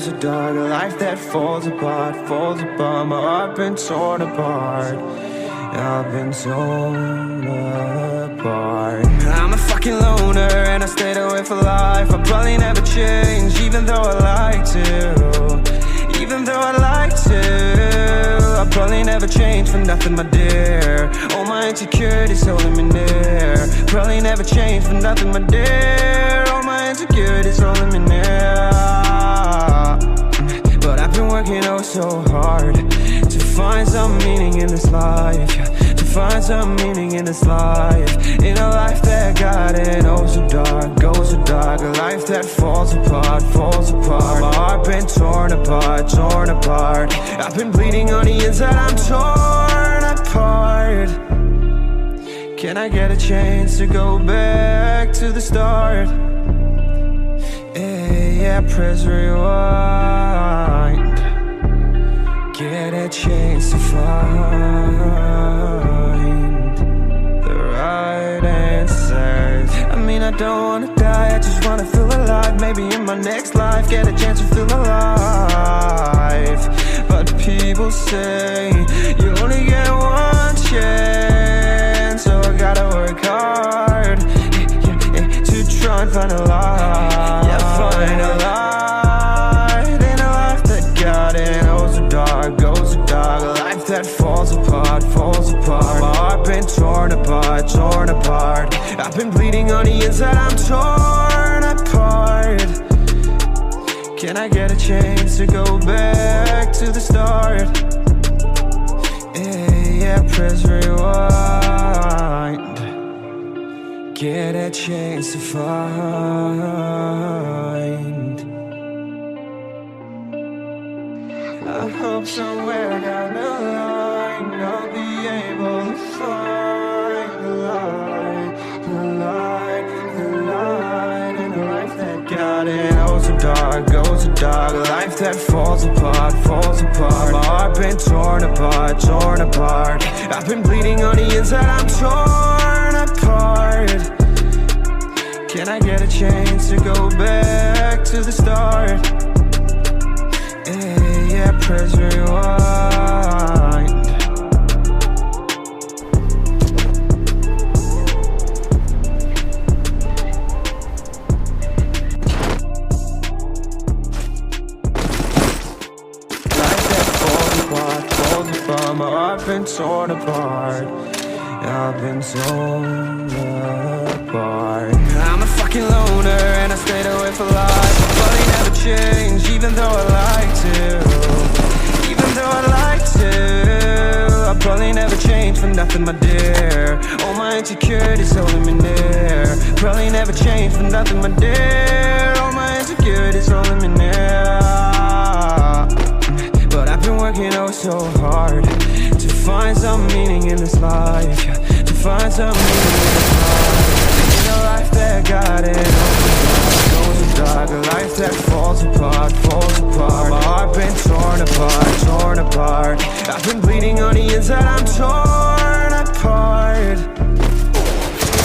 goes so dark. A life that falls apart, falls apart. My heart been torn apart. I've been torn apart. I'm a fucking loner and I stayed away for life. I'll probably never change, even though I like to. Even though I like to, I'll probably never change for nothing, my dear. All my insecurities holding me near. Probably never change for nothing, my dear. All my insecurities holding me near. But I've been working oh so hard to find some meaning in this life, to find some meaning in this life. In a life that got it oh so dark, goes so dark. A life that falls apart, falls apart. My heart been torn apart, torn apart. I've been bleeding on the inside, I'm torn apart. Can I get a chance to go back to the start? Yeah, press rewind. Get a chance to find the right answers. I mean, I don't wanna die, I just wanna feel alive. Maybe in my next life, get a chance to feel alive. But people say you only get one chance, so I gotta work hard to try and find a light. Yeah, find a light in a life that got it oh so dark, goes so dark. A life that falls apart, falls apart. My heart been torn apart, torn apart. I've been bleeding on the inside, I'm torn apart. Can I get a chance to go back to the start? Yeah, press rewind. Get a chance to find. I hope somewhere down the line I'll be able to find the light, the light, the light in a life that got it oh so dark, goes so dark. A life that falls apart, falls apart. My heart been torn apart, torn apart. I've been bleeding on the inside, I'm torn apart. Can I get a chance to go back to the start? Yeah, press rewind. Life that falls apart, falls apart. My heart been torn apart. I've been torn apart. I'm a fucking loner and I stayed away for life. I'll probably never change, even though I like to. Even though I like to, I'll probably never change for nothing, my dear. All my insecurities holding me near. Probably never change for nothing, my dear. All my insecurities holding me near. But I've been working oh so hard to find some meaning in this life, to find some meaning in this life. In a life that got it goes so dark. A life that falls apart, falls apart. My heart been torn apart, torn apart. I've been bleeding on the inside, I'm torn apart.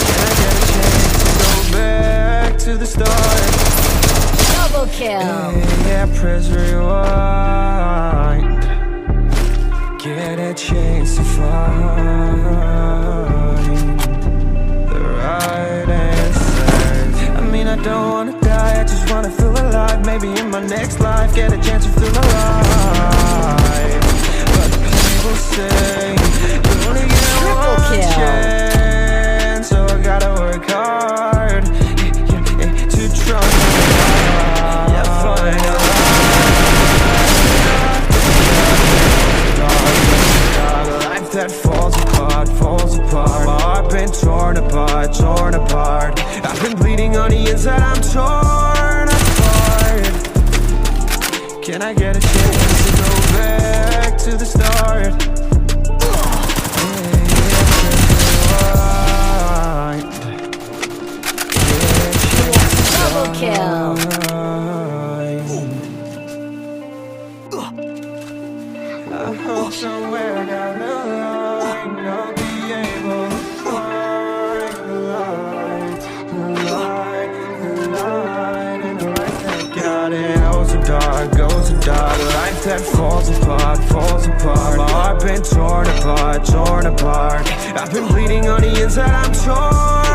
Can I get a chance to go back to the start? Double kill. Yeah, press rewind. Get a chance to find the right answers. I mean, I don't wanna die, I just wanna feel alive. Maybe in my next life, get a chance to feel alive. But people say you only get one chance, so I gotta work hard to try and find a life that falls apart, falls apart. My heart been torn apart, torn apart. I've been bleeding on the inside, I'm torn apart. Can I get a chance to go back to the start? Double kill. I hope somewhere down the line I'll be able to find the light, the light, the light in a life that got it oh so dark, go life that falls apart, falls apart. My heart been torn apart, torn apart. I've been bleeding on the inside, I'm torn